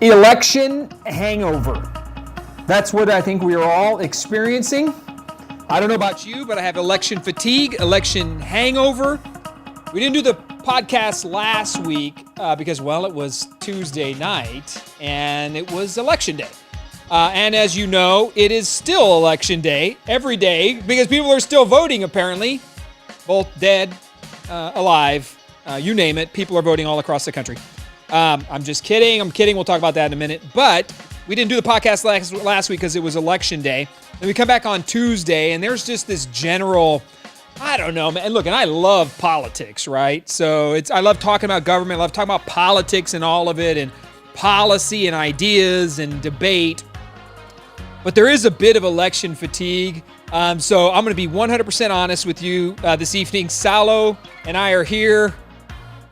Election hangover. That's what I think we are all experiencing. I don't know about you, but I have election fatigue, election hangover. We didn't do the podcast last week because, well, it was Tuesday night and it was election day. And as you know, it is still election day every day because people are still voting, apparently. Both dead, alive, you name it. People are voting all across the country. I'm just kidding. We'll talk about that in a minute. But we didn't do the podcast last week because it was election day. Then we come back on Tuesday, and there's just this general, I don't know, man. Look, and I love politics, right? So I love talking about government. I love talking about politics and all of it, and policy and ideas and debate. But there is a bit of election fatigue. So I'm going to be 100% honest with you this evening. Salo and I are here.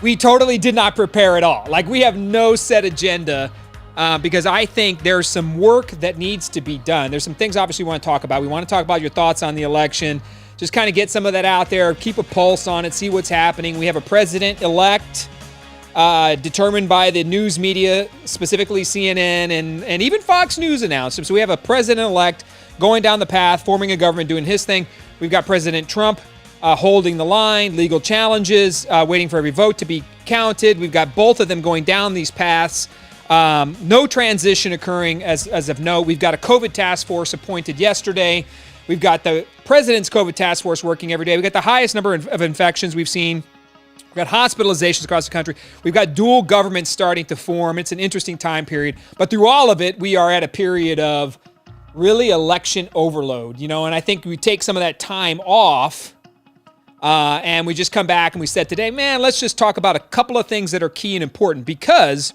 We totally did not prepare at all. Like, we have no set agenda because I think there's some work that needs to be done. There's some things obviously we want to talk about. We want to talk about your thoughts on the election. Just kind of get some of that out there, keep a pulse on it, see what's happening. We have a president-elect determined by the news media, specifically CNN and even Fox News announced him. So we have a president-elect going down the path, forming a government, doing his thing. We've got President Trump holding the line, legal challenges, waiting for every vote to be counted. We've got both of them going down these paths. No transition occurring as of note. We've got a COVID task force appointed yesterday. We've got the president's COVID task force working every day. We've got the highest number of infections we've seen. We've got hospitalizations across the country. We've got dual government starting to form. It's an interesting time period. But through all of it, we are at a period of really election overload, and I think we take some of that time off and we just come back and we said today, man, let's just talk about a couple of things that are key and important because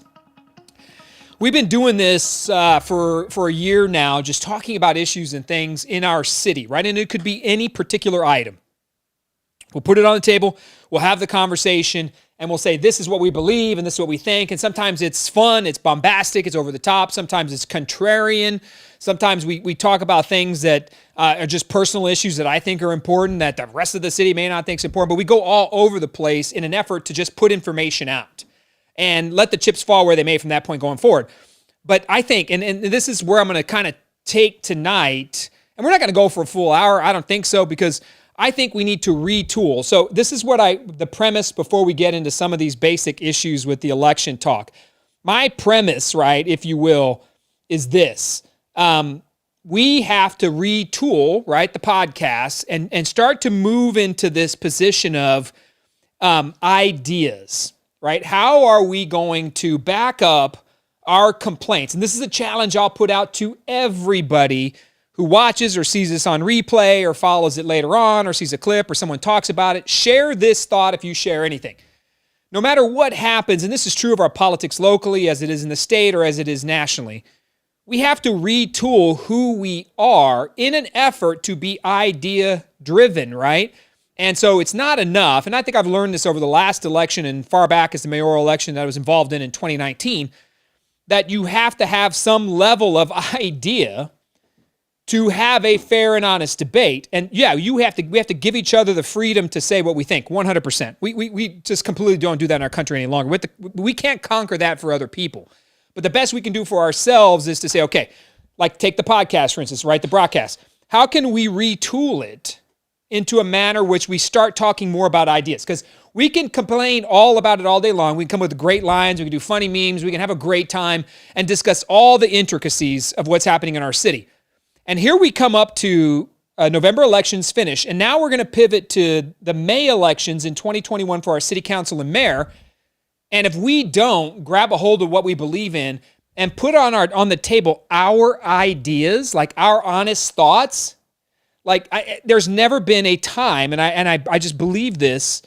we've been doing this for a year now, just talking about issues and things in our city, right? And it could be any particular item. We'll put it on the table, we'll have the conversation, and we'll say, this is what we believe and this is what we think. And sometimes it's fun, it's bombastic, it's over the top. Sometimes it's contrarian. Sometimes we talk about things that are just personal issues that I think are important that the rest of the city may not think is important. But we go all over the place in an effort to just put information out and let the chips fall where they may from that point going forward. But I think, and this is where I'm going to kind of take tonight, and we're not going to go for a full hour. I don't think so, because I think we need to retool. So this is the premise before we get into some of these basic issues with the election talk. My premise, right, if you will, is this. We have to retool, right, the podcast and start to move into this position of ideas, right? How are we going to back up our complaints? And this is a challenge I'll put out to everybody who watches or sees this on replay or follows it later on or sees a clip or someone talks about it. Share this thought if you share anything. No matter what happens, and this is true of our politics locally as it is in the state or as it is nationally, we have to retool who we are in an effort to be idea-driven, right? And so it's not enough, and I think I've learned this over the last election and far back as the mayoral election that I was involved in 2019, that you have to have some level of idea to have a fair and honest debate. And yeah, we have to give each other the freedom to say what we think, 100%. We just completely don't do that in our country any longer. We can't conquer that for other people. But the best we can do for ourselves is to say, okay, like take the podcast, for instance, right, the broadcast. How can we retool it into a manner which we start talking more about ideas? Because we can complain all about it all day long. We can come with great lines. We can do funny memes. We can have a great time and discuss all the intricacies of what's happening in our city. And here we come up to November elections finish, and now we're going to pivot to the May elections in 2021 for our city council and mayor. And if we don't grab a hold of what we believe in and put on the table our ideas, like our honest thoughts, there's never been a time, and I just believe this,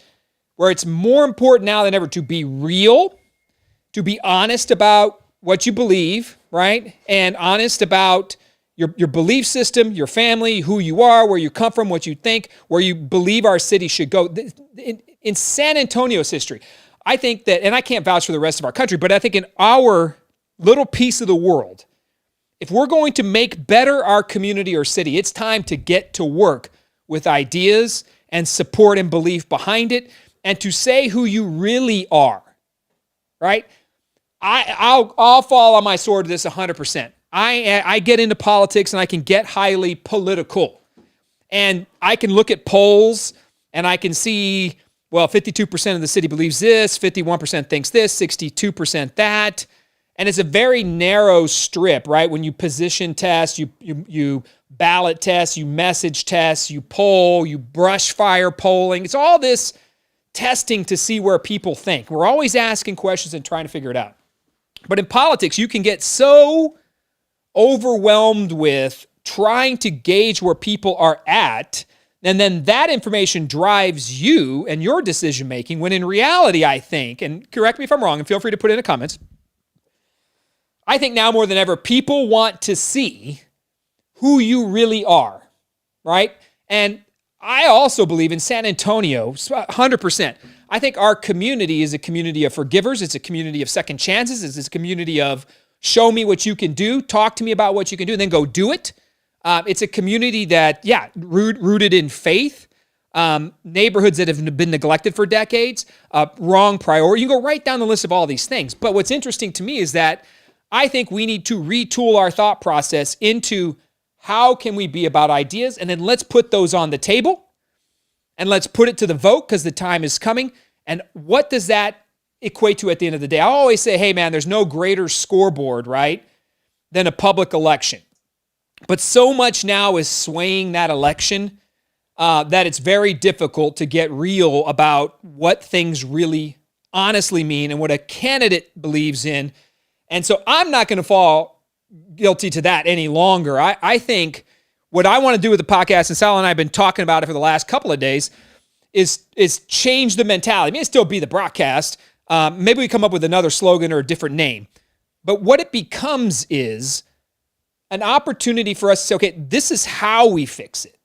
where it's more important now than ever to be real, to be honest about what you believe, right? And honest about your belief system, your family, who you are, where you come from, what you think, where you believe our city should go. In San Antonio's history, I think that, and I can't vouch for the rest of our country, but I think in our little piece of the world, if we're going to make better our community or city, it's time to get to work with ideas and support and belief behind it and to say who you really are, right? I'll fall on my sword to this 100%. I get into politics and I can get highly political. And I can look at polls and I can see, well, 52% of the city believes this, 51% thinks this, 62% that. And it's a very narrow strip, right? When you position test, you ballot test, you message test, you poll, you brush fire polling. It's all this testing to see where people think. We're always asking questions and trying to figure it out. But in politics, you can get so overwhelmed with trying to gauge where people are at, and then that information drives you and your decision making, when in reality, I think, and correct me if I'm wrong, and feel free to put it in the comments, I think now more than ever, people want to see who you really are, right? And I also believe in San Antonio, 100%. I think our community is a community of forgivers. It's a community of second chances. It's a community of show me what you can do, talk to me about what you can do, and then go do it. It's a community that, rooted in faith, neighborhoods that have been neglected for decades, wrong priority. You can go right down the list of all these things. But what's interesting to me is that I think we need to retool our thought process into how can we be about ideas, and then let's put those on the table, and let's put it to the vote because the time is coming. And what does that equate to at the end of the day? I always say, hey, man, there's no greater scoreboard, right, than a public election. But so much now is swaying that election that it's very difficult to get real about what things really honestly mean and what a candidate believes in. And so I'm not going to fall guilty to that any longer. I think what I want to do with the podcast, and Sal and I have been talking about it for the last couple of days, is change the mentality. It may still be the broadcast. Maybe we come up with another slogan or a different name. But what it becomes is an opportunity for us to say, okay, this is how we fix it,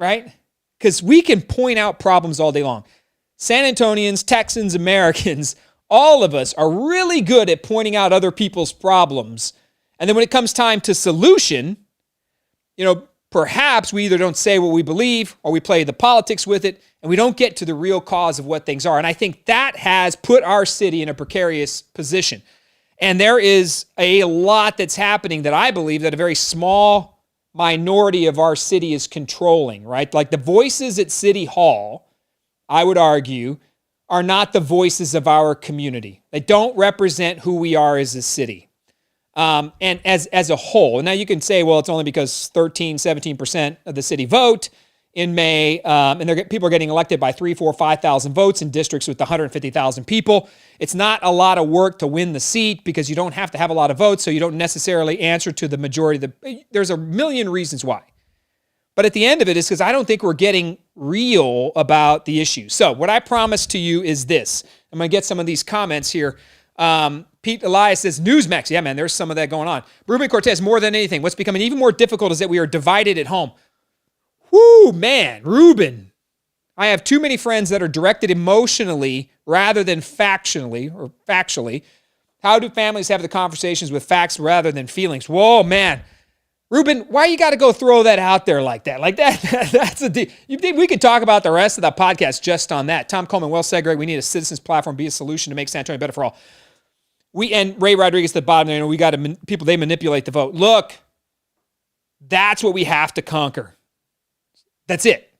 right? Because we can point out problems all day long. San Antonians, Texans, Americans, all of us are really good at pointing out other people's problems. And then when it comes time to solution, perhaps we either don't say what we believe or we play the politics with it, and we don't get to the real cause of what things are. And I think that has put our city in a precarious position. And there is a lot that's happening that I believe that a very small minority of our city is controlling, right? Like the voices at City Hall, I would argue, are not the voices of our community. They don't represent who we are as a city. And as a whole. And now you can say, well, it's only because 13, 17% of the city vote in May, and people are getting elected by 3, 4, 5,000 votes in districts with 150,000 people. It's not a lot of work to win the seat because you don't have to have a lot of votes, so you don't necessarily answer to the majority of there's a million reasons why. But at the end of it is because I don't think we're getting real about the issue. So what I promise to you is this. I'm going to get some of these comments here. Pete Elias says, Newsmax. Yeah, man, there's some of that going on. Ruben Cortez, more than anything, what's becoming even more difficult is that we are divided at home. Whoo, man, Ruben. I have too many friends that are directed emotionally rather than factually. How do families have the conversations with facts rather than feelings? Whoa, man. Ruben, why you got to go throw that out there like that? That's you think we could talk about the rest of the podcast just on that. Tom Coleman, well said, Greg. We need a citizens platform, be a solution to make San Antonio better for all. And Ray Rodriguez at the bottom there, we got people, they manipulate the vote. Look, that's what we have to conquer. That's it.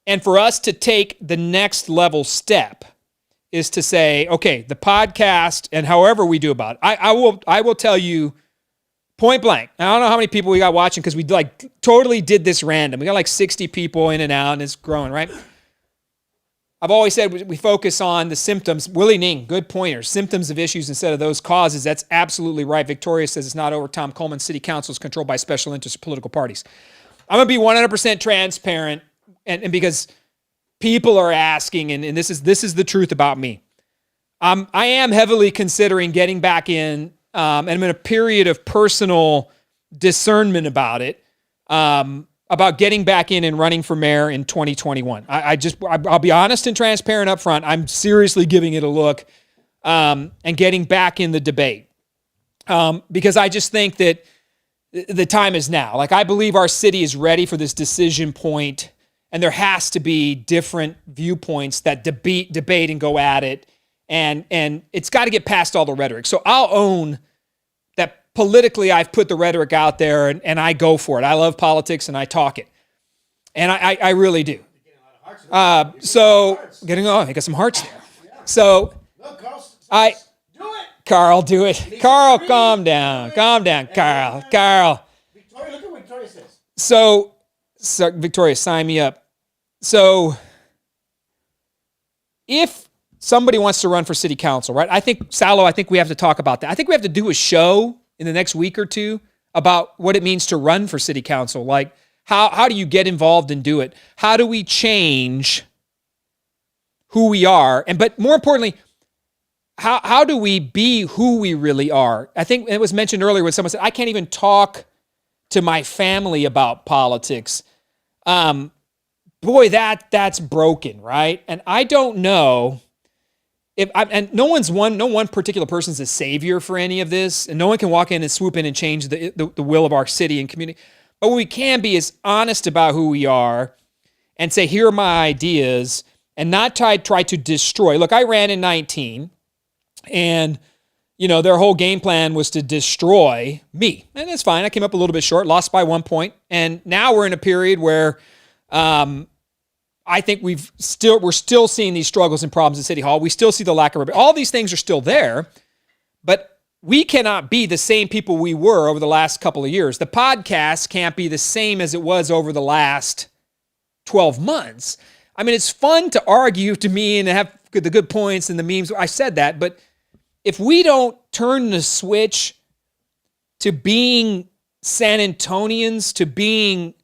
And for us to take the next level step is to say, okay, the podcast and however we do about it, I will tell you point blank. I don't know how many people we got watching because we totally did this random. We got 60 people in and out, and it's growing, right? I've always said we focus on the symptoms. Willie Ning, good pointer. Symptoms of issues instead of those causes. That's absolutely right. Victoria says it's not over. Tom Coleman, city council is controlled by special interest political parties. I'm going to be 100% transparent, and because people are asking, and this is the truth about me. I am heavily considering getting back in, and I'm in a period of personal discernment about it, about getting back in and running for mayor in 2021. I'll be honest and transparent up front. I'm seriously giving it a look, and getting back in the debate, because I just think that the time is now. I believe our city is ready for this decision point, and there has to be different viewpoints that debate and go at it And it's got to get past all the rhetoric. So I'll own that politically I've put the rhetoric out there and I go for it. I love politics and I talk it. And I really do. So getting on, I got some hearts there. So Carl, do it. Carl, calm down. Calm down, Carl. Carl. Victoria, look at what Victoria says. So Victoria, sign me up. So if somebody wants to run for city council, right? I think we have to talk about that. I think we have to do a show in the next week or two about what it means to run for city council. Like, how do you get involved and do it? How do we change who we are? But more importantly, how do we be who we really are? I think it was mentioned earlier when someone said, I can't even talk to my family about politics. Boy, that's broken, right? And I don't know and no one particular person's a savior for any of this, and no one can walk in and swoop in and change the will of our city and community. But what we can be is honest about who we are and say, here are my ideas, and not try to destroy. Look, I ran in 19, and their whole game plan was to destroy me. And it's fine. I came up a little bit short, lost by 1 point. And now we're in a period where I think we're still seeing these struggles and problems at City Hall. We still see the lack of, all these things are still there, but we cannot be the same people we were over the last couple of years. The podcast can't be the same as it was over the last 12 months. I mean, it's fun to argue to me and have the good points and the memes. I said that, but if we don't turn the switch to being San Antonians, to being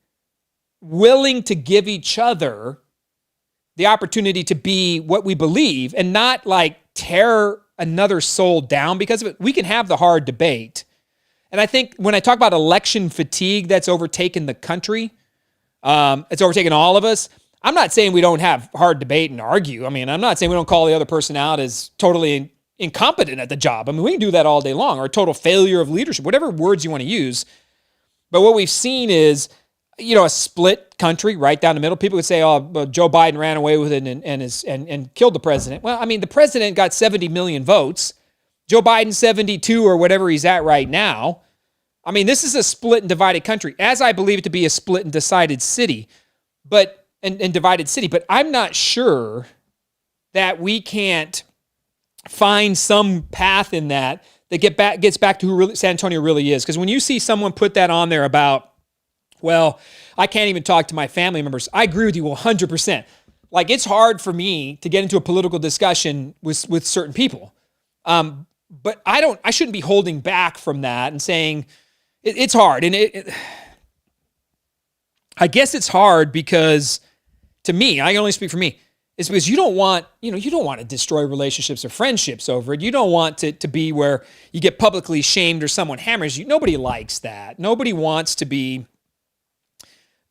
willing to give each other the opportunity to be what we believe and not like tear another soul down because of it, we can have the hard debate. And I think when I talk about election fatigue that's overtaken the country, it's overtaken all of us. I'm not saying we don't have hard debate and argue. I mean, I'm not saying we don't call the other person out as totally incompetent at the job. I mean, we can do that all day long, or a total failure of leadership, whatever words you want to use. But what we've seen is, a split country right down the middle. People would say, well, Joe Biden ran away with it and killed the president. Well, I mean, the president got 70 million votes. Joe Biden 72 or whatever he's at right now. I mean, this is a split and divided country, as I believe it to be a split and decided city, and divided city. But I'm not sure that we can't find some path in that gets back to who San Antonio really is. Because when you see someone put that on there about, well, I can't even talk to my family members, I agree with you 100%. Like, it's hard for me to get into a political discussion with certain people. But I shouldn't be holding back from that and saying it's hard. And I guess it's hard because, to me, I can only speak for me, it's because you don't want to destroy relationships or friendships over it. You don't want to be where you get publicly shamed or someone hammers you. Nobody likes that. Nobody wants to be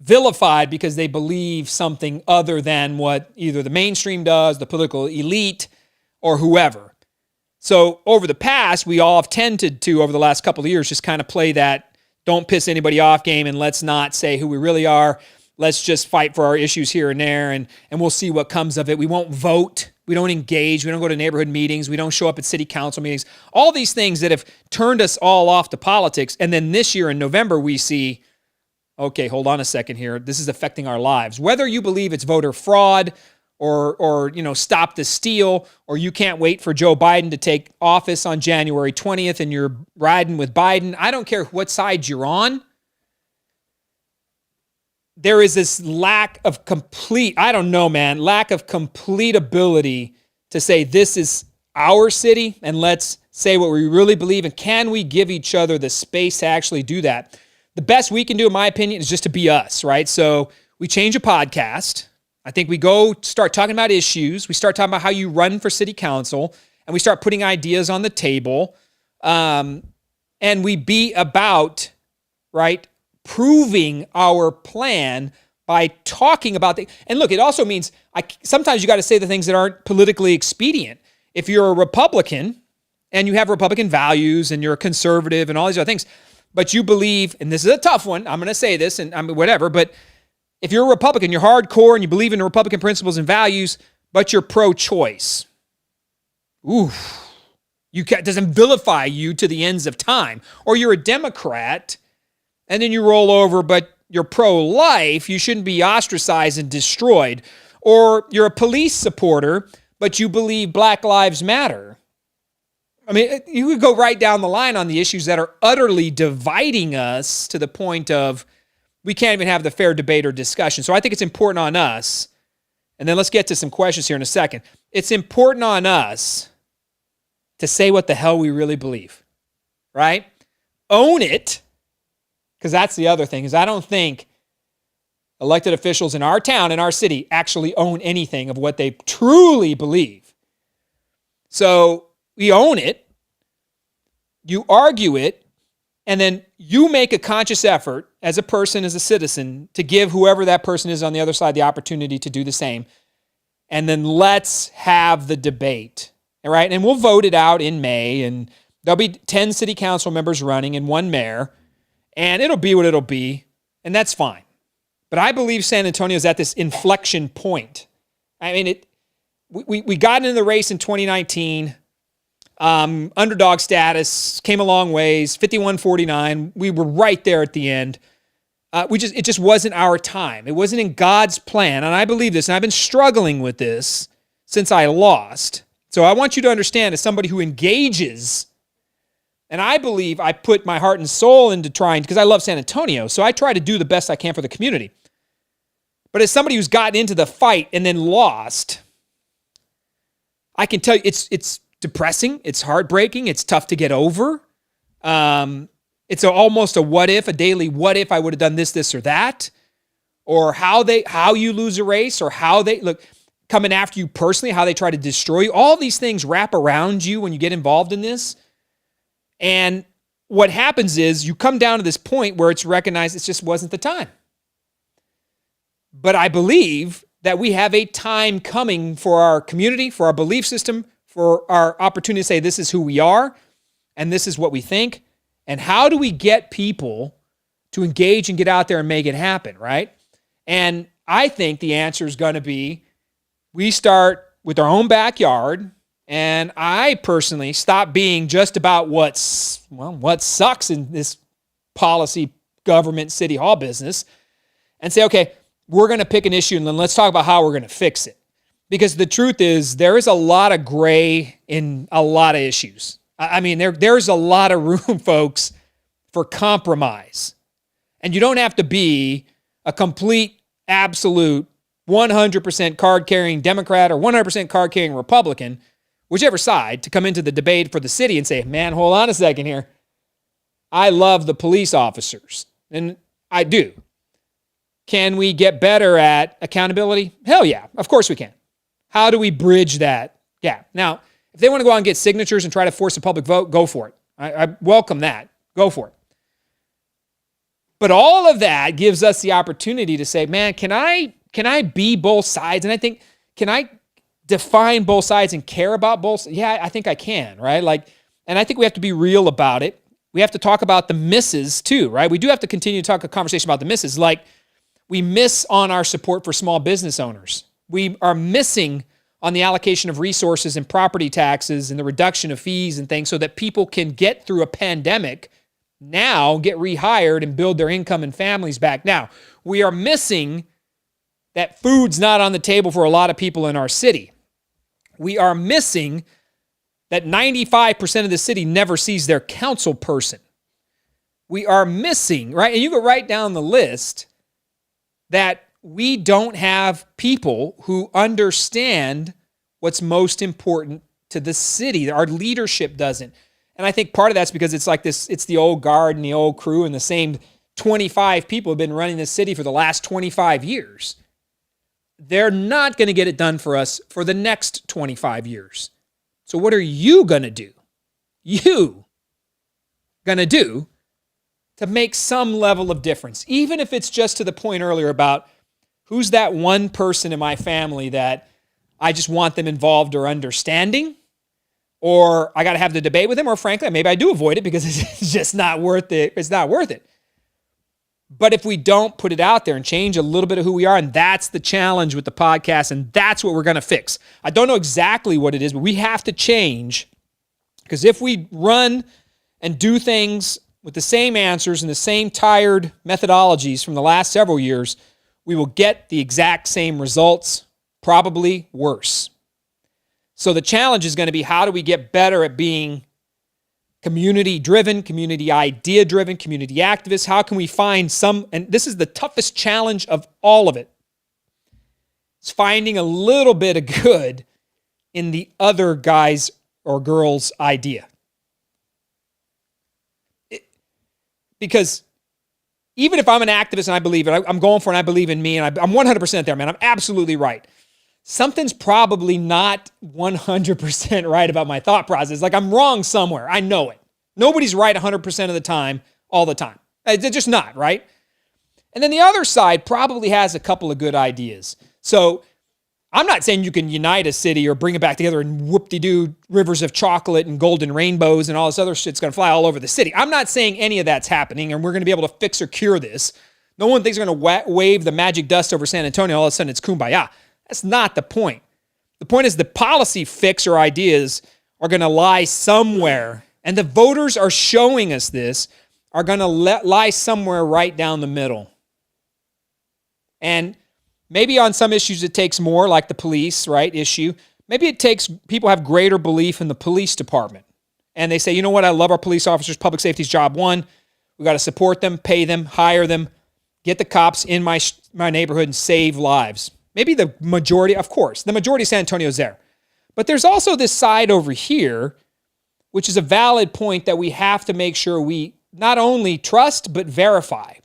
vilified because they believe something other than what either the mainstream does, the political elite, or whoever. So over the past, we all have tended to, over the last couple of years, just kind of play that don't piss anybody off game and let's not say who we really are. Let's just fight for our issues here and there, and we'll see what comes of it. We won't vote. We don't engage. We don't go to neighborhood meetings. We don't show up at city council meetings. All these things that have turned us all off to politics. And then this year in November, we see, okay, hold on a second here. This is affecting our lives. Whether you believe it's voter fraud or stop the steal, or you can't wait for Joe Biden to take office on January 20th and you're riding with Biden. I don't care what side you're on. There is this lack of complete ability to say this is our city and let's say what we really believe, and can we give each other the space to actually do that? The best we can do, in my opinion, is just to be us, right? So we change a podcast. I think we go start talking about issues. We start talking about how you run for city council, and we start putting ideas on the table. And we be about, right, proving our plan by talking about the, and look, it also means sometimes you got to say the things that aren't politically expedient. If you're a Republican and you have Republican values and you're a conservative and all these other things, but you believe, and this is a tough one, I'm going to say this and whatever, but if you're a Republican, you're hardcore and you believe in Republican principles and values, but you're pro-choice, Oof. Doesn't vilify you to the ends of time. Or you're a Democrat and then you roll over, but you're pro-life, you shouldn't be ostracized and destroyed. Or you're a police supporter, but you believe Black Lives Matter. I mean, you could go right down the line on the issues that are utterly dividing us to the point of we can't even have the fair debate or discussion. So I think it's important on us, and then let's get to some questions here in a second. It's important on us to say what the hell we really believe, right? Own it, because that's the other thing, is I don't think elected officials in our town, in our city, actually own anything of what they truly believe. So we own it, you argue it, and then you make a conscious effort as a person, as a citizen, to give whoever that person is on the other side the opportunity to do the same. And then let's have the debate, all right? And we'll vote it out in May, and there'll be 10 city council members running and one mayor, and it'll be what it'll be, and that's fine. But I believe San Antonio is at this inflection point. I mean, we got into the race in 2019, underdog status, came a long ways, 51-49. We were right there at the end. It just wasn't our time. It wasn't in God's plan, and I believe this, and I've been struggling with this since I lost. So I want you to understand, as somebody who engages, and I believe I put my heart and soul into trying, because I love San Antonio, so I try to do the best I can for the community. But as somebody who's gotten into the fight and then lost, I can tell you it's depressing, it's heartbreaking, it's tough to get over. It's almost a what if, a daily what if I would have done this, this, or that, or how you lose a race, or how they look coming after you personally, how they try to destroy you. All these things wrap around you when you get involved in this. And what happens is you come down to this point where it's recognized it just wasn't the time. But I believe that we have a time coming for our community, for our belief system, for our opportunity to say this is who we are and this is what we think. And how do we get people to engage and get out there and make it happen, right? And I think the answer is going to be we start with our own backyard. And I personally stop being just about what sucks in this policy, government, city hall business and say, okay, we're going to pick an issue and then let's talk about how we're going to fix it. Because the truth is there is a lot of gray in a lot of issues. I mean, there's a lot of room, folks, for compromise. And you don't have to be a complete, absolute, 100% card-carrying Democrat or 100% card-carrying Republican, whichever side, to come into the debate for the city and say, man, hold on a second here. I love the police officers, and I do. Can we get better at accountability? Hell yeah, of course we can. How do we bridge that gap? Now, if they want to go out and get signatures and try to force a public vote, go for it. I welcome that. Go for it. But all of that gives us the opportunity to say, man, can I be both sides? And I think, can I define both sides and care about both? Yeah, I think I can, right? And I think we have to be real about it. We have to talk about the misses too, right? We do have to continue to talk a conversation about the misses. Like, we miss on our support for small business owners. We are missing on the allocation of resources and property taxes and the reduction of fees and things so that people can get through a pandemic now, get rehired and build their income and families back. Now, we are missing that food's not on the table for a lot of people in our city. We are missing that 95% of the city never sees their council person. We are missing, right? And you go right down the list that we don't have people who understand what's most important to the city. Our leadership doesn't. And I think part of that's because it's like this, it's the old guard and the old crew and the same 25 people have been running this city for the last 25 years. They're not going to get it done for us for the next 25 years. So what are you going to do? You going to do to make some level of difference, even if it's just to the point earlier about who's that one person in my family that I just want them involved or understanding, or I got to have the debate with them, or frankly, maybe I do avoid it because it's just not worth it. It's not worth it. But if we don't put it out there and change a little bit of who we are, and that's the challenge with the podcast, and that's what we're going to fix. I don't know exactly what it is, but we have to change, because if we run and do things with the same answers and the same tired methodologies from the last several years, we will get the exact same results, probably worse. So the challenge is going to be, how do we get better at being community-driven, community idea-driven, community activists? How can we find some, and this is the toughest challenge of all of it, it's finding a little bit of good in the other guy's or girl's idea. Because even if I'm an activist and I believe it, I'm going for it and I believe in me, and I'm 100% there, man, I'm absolutely right. Something's probably not 100% right about my thought process. Like, I'm wrong somewhere. I know it. Nobody's right 100% of the time, all the time. They're just not, right? And then the other side probably has a couple of good ideas. So I'm not saying you can unite a city or bring it back together and whoop-de-doo rivers of chocolate and golden rainbows and all this other shit's going to fly all over the city. I'm not saying any of that's happening and we're going to be able to fix or cure this. No one thinks they're going to wave the magic dust over San Antonio, all of a sudden it's kumbaya. That's not the point. The point is the policy fix or ideas are going to lie somewhere, and the voters are showing us this, are going to lie somewhere right down the middle. And maybe on some issues it takes more, like the police, right, issue. Maybe it takes people have greater belief in the police department. And they say, you know what, I love our police officers. Public safety is job one. We got to support them, pay them, hire them, get the cops in my neighborhood and save lives. Maybe the majority, of course, the majority of San Antonio is there. But there's also this side over here, which is a valid point that we have to make sure we not only trust, but verify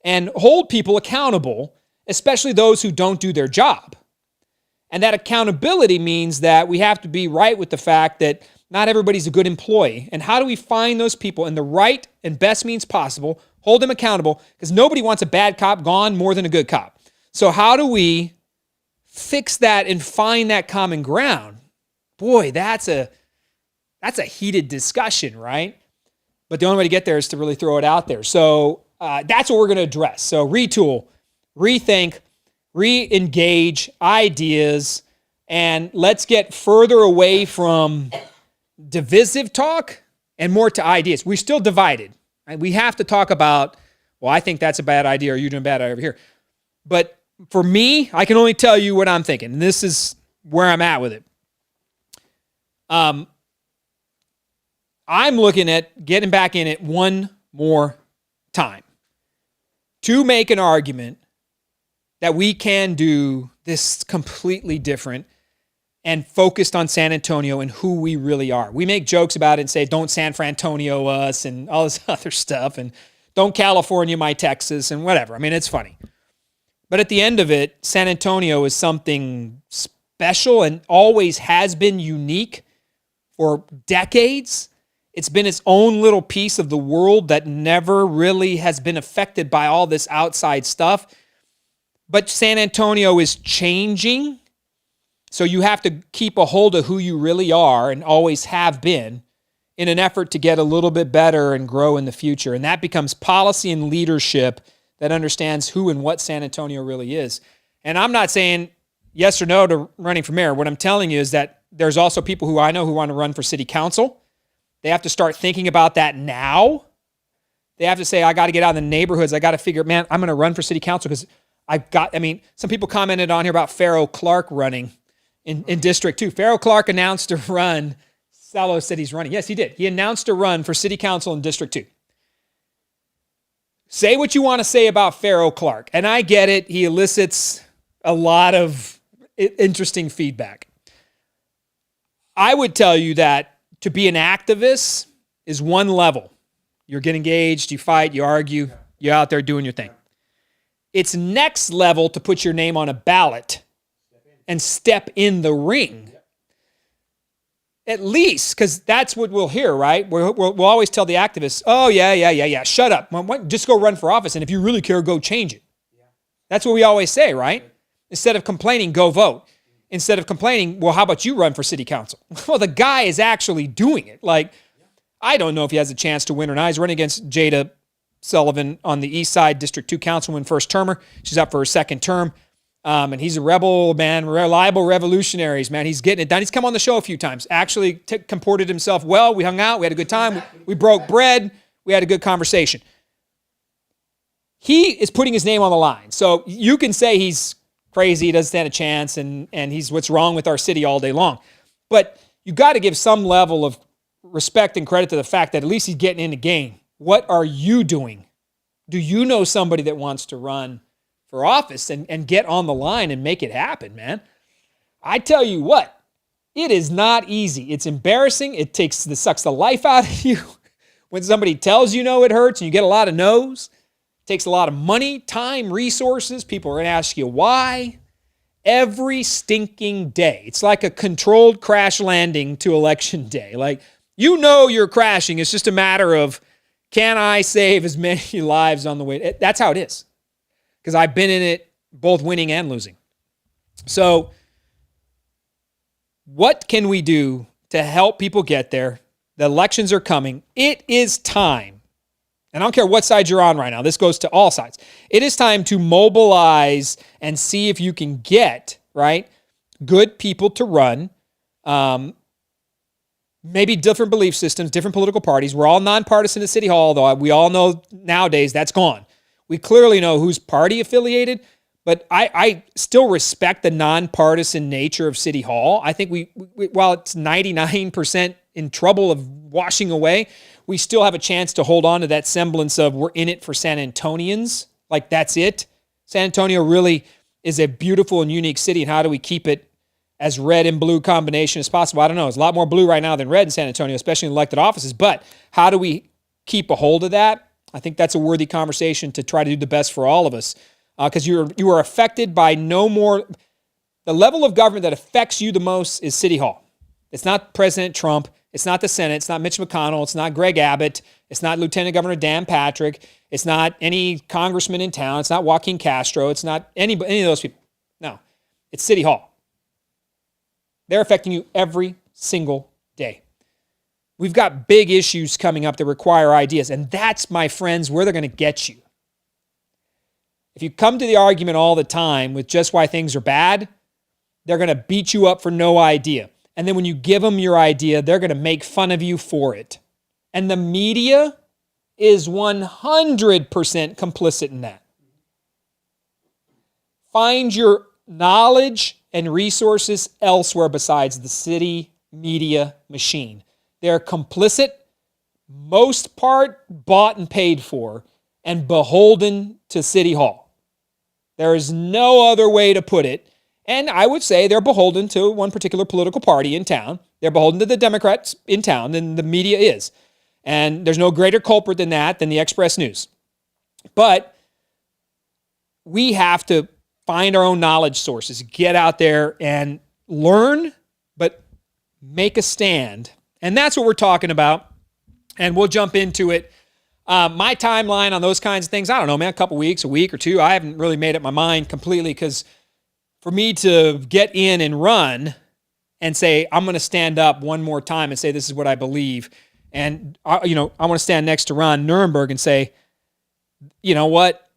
and hold people accountable, especially those who don't do their job. And that accountability means that we have to be right with the fact that not everybody's a good employee. And how do we find those people in the right and best means possible, hold them accountable, because nobody wants a bad cop gone more than a good cop. So how do we fix that and find that common ground? Boy, that's a heated discussion, right? But the only way to get there is to really throw it out there. So that's what we're going to address. So retool, rethink, re-engage ideas, and let's get further away from divisive talk and more to ideas. We're still divided. We have to talk about, well, I think that's a bad idea, or you're doing bad over here. But for me, I can only tell you what I'm thinking, and this is where I'm at with it. I'm looking at getting back in it one more time to make an argument that we can do this completely different and focused on San Antonio and who we really are. We make jokes about it and say, don't San Frantonio us and all this other stuff, and don't California my Texas and whatever. I mean, it's funny. But at the end of it, San Antonio is something special and always has been unique for decades. It's been its own little piece of the world that never really has been affected by all this outside stuff. But San Antonio is changing. So you have to keep a hold of who you really are and always have been in an effort to get a little bit better and grow in the future. And that becomes policy and leadership that understands who and what San Antonio really is. And I'm not saying yes or no to running for mayor. What I'm telling you is that there's also people who I know who want to run for city council. They have to start thinking about that now. They have to say, I got to get out in the neighborhoods. I got to figure, man, I'm going to run for city council because some people commented on here about Farrell Clark running in District 2. Farrell Clark announced a run. Salo said he's running. Yes, he did. He announced a run for city council in District 2. Say what you want to say about Farrell Clark, and I get it. He elicits a lot of interesting feedback. I would tell you that to be an activist is one level. You get engaged, you fight, you argue, you're out there doing your thing. It's next level to put your name on a ballot and step in the ring. At least, because that's what we'll hear, right? We'll always tell the activists, oh, yeah, shut up. Just go run for office, and if you really care, go change it. That's what we always say, right? Instead of complaining, go vote. Instead of complaining, well, how about you run for city council? Well, the guy is actually doing it. Like, I don't know if he has a chance to win or not. He's running against Jada Sullivan on the East Side, District 2 councilwoman, first termer. She's up for her second term. And he's a rebel, man, reliable revolutionaries, man. He's getting it done. He's come on the show a few times. Actually comported himself well. We hung out. We had a good time. We broke bread. We had a good conversation. He is putting his name on the line. So you can say he's crazy, he doesn't stand a chance, and he's what's wrong with our city all day long. But you got to give some level of respect and credit to the fact that at least he's getting in the game. What are you doing? Do you know somebody that wants to run for office and get on the line and make it happen, man? I tell you what, it is not easy. It's embarrassing. It sucks the life out of you when somebody tells you no, it hurts, and you get a lot of no's. It takes a lot of money, time, resources. People are going to ask you why. Every stinking day. It's like a controlled crash landing to election day. Like, you know you're crashing. It's just a matter of, can I save as many lives on the way? That's how it is. Because I've been in it both winning and losing. So what can we do to help people get there? The elections are coming. It is time. And I don't care what side you're on right now. This goes to all sides. It is time to mobilize and see if you can get, right, good people to run. Maybe different belief systems, different political parties. We're all nonpartisan at City Hall, though we all know nowadays that's gone. We clearly know who's party affiliated, but I still respect the nonpartisan nature of City Hall. I think we while it's 99% in trouble of washing away, we still have a chance to hold on to that semblance of we're in it for San Antonians. Like, that's it. San Antonio really is a beautiful and unique city, and how do we keep it as red and blue combination as possible? I don't know. There's a lot more blue right now than red in San Antonio, especially in elected offices, but how do we keep a hold of that? I think that's a worthy conversation to try to do the best for all of us, because you are affected by no more. The level of government that affects you the most is City Hall. It's not President Trump. It's not the Senate. It's not Mitch McConnell. It's not Greg Abbott. It's not Lieutenant Governor Dan Patrick. It's not any congressman in town. It's not Joaquin Castro. It's not any of those people. No, it's City Hall. They're affecting you every single day. We've got big issues coming up that require ideas, and that's, my friends, where they're going to get you. If you come to the argument all the time with just why things are bad, they're going to beat you up for no idea. And then when you give them your idea, they're going to make fun of you for it. And the media is 100% complicit in that. Find your knowledge and resources elsewhere besides the city media machine. They're complicit, most part bought and paid for, and beholden to City Hall. There is no other way to put it. And I would say they're beholden to one particular political party in town. They're beholden to the Democrats in town, and the media is. And there's no greater culprit than that, than the Express News. But we have to find our own knowledge sources, get out there and learn, but make a stand. And that's what we're talking about. And we'll jump into it. My timeline on those kinds of things, I don't know, man, a couple weeks, a week or two. I haven't really made up my mind completely, because for me to get in and run and say, I'm going to stand up one more time and say, this is what I believe. And, I want to stand next to Ron Nirenberg and say, you know what?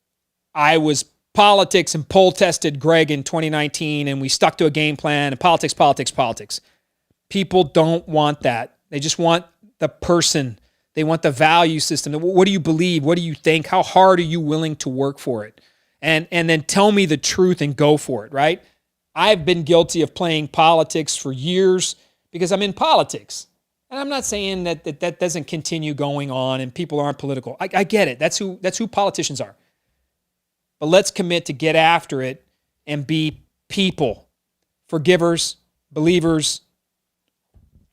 I was politics and poll tested Greg in 2019, and we stuck to a game plan, and politics. People don't want that. They just want the person. They want the value system. What do you believe? What do you think? How hard are you willing to work for it? And then tell me the truth and go for it, right? I've been guilty of playing politics for years because I'm in politics. And I'm not saying that doesn't continue going on and people aren't political. I get it. That's who politicians are. But let's commit to get after it and be people, forgivers, believers,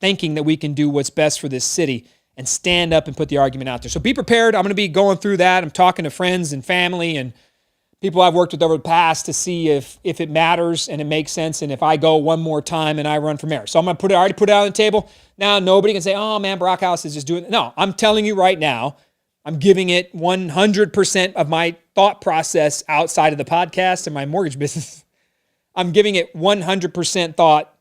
thinking that we can do what's best for this city and stand up and put the argument out there. So be prepared. I'm going to be going through that. I'm talking to friends and family and people I've worked with over the past to see if it matters and it makes sense, and if I go one more time and I run for mayor. So I'm going to already put it out on the table. Now nobody can say, oh man, Brockhouse is just doing it. No, I'm telling you right now, I'm giving it 100% of my thought process outside of the podcast and my mortgage business. I'm giving it 100% thought